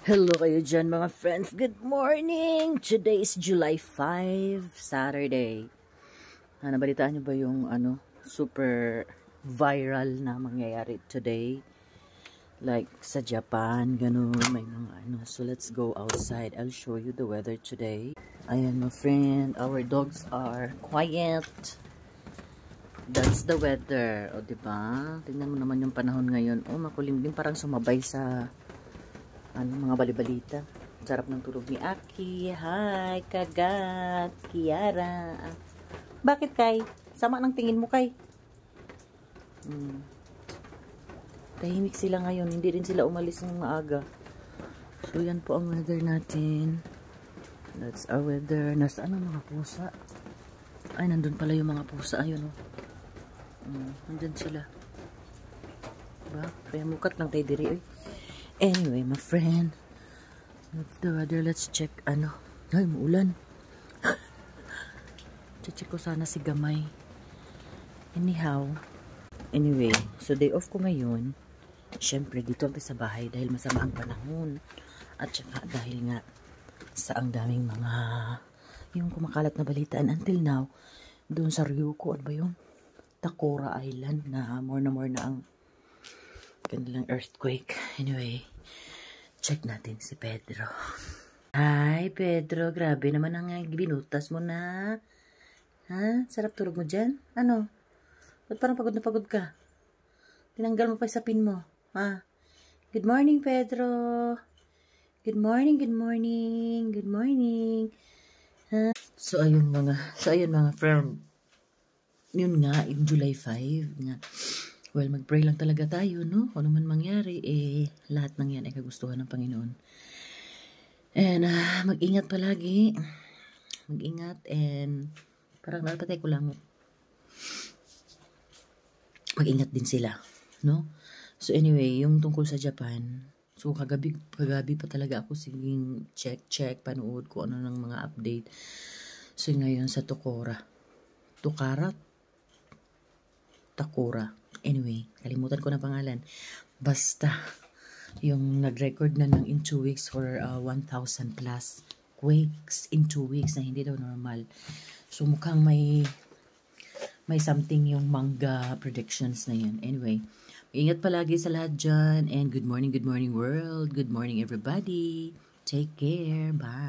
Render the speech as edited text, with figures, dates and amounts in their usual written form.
Hello kayo dyan mga friends. Good morning! Today is July 5, Saturday. Nabalitaan nyo ba yung super viral na mangyayari today? Like sa Japan, ganun, may mga So let's go outside. I'll show you the weather today. Ayan my friend, our dogs are quiet. That's the weather. O diba? Tingnan mo naman yung panahon ngayon. Oh, makulimlim, parang sumabay sa mga balibalita. Sarap ng tulog ni Aki. Hi, Kagat, Kiara. Bakit, Kai? Sama ng tingin mo, Kai. Tahimik sila ngayon. Hindi rin sila umalis ng maaga. So, yan po ang weather natin. That's our weather. Nasaan ang mga pusa? Ay, nandun pala yung mga pusa. Ayun, oh. Nandun sila. Diba? Kaya mukat lang tayo diri, eh. Anyway, my friend, that's the weather. Let's check, Ay, maulan. Check ko sana si Gamay. Anyway, so day off ko ngayon. Siyempre, dito ako sa bahay dahil masama ang panahon. At saka dahil nga sa ang daming mga yung kumakalat na balitaan until now, doon sa Ryukyu, ano ba yun? Takora Island na more na ang kanilang earthquake. Anyway, check natin si Pedro. Hi, Pedro. Grabe naman ang binutas mo na. Ha? Sarap tulog mo dyan? Ano? Ba't parang pagod na pagod ka? Tinanggal mo pa yung sapin mo. Ha? Good morning, Pedro. Good morning, good morning. Good morning. Ha? So, ayun mga friend. Yun nga, yung July 5 nga. Well, mag-pray lang talaga tayo, no? Kung naman mangyari, lahat ng yan ay kagustuhan ng Panginoon. And, mag-ingat palagi. Mag-ingat and parang napatay ko lang. Mag-ingat din sila, no? So, anyway, yung tungkol sa Japan, so, kagabi pa talaga ako siging check, panood ko ano ng mga update. So, ngayon sa Takora. Anyway, kalimutan ko na pangalan. Basta, yung nag-record na ng in 2 weeks for 1,000 plus quakes in 2 weeks na hindi daw normal. So, mukhang may something yung manga predictions na yun. Anyway, ingat palagi sa lahat dyan. And good morning world. Good morning everybody. Take care. Bye.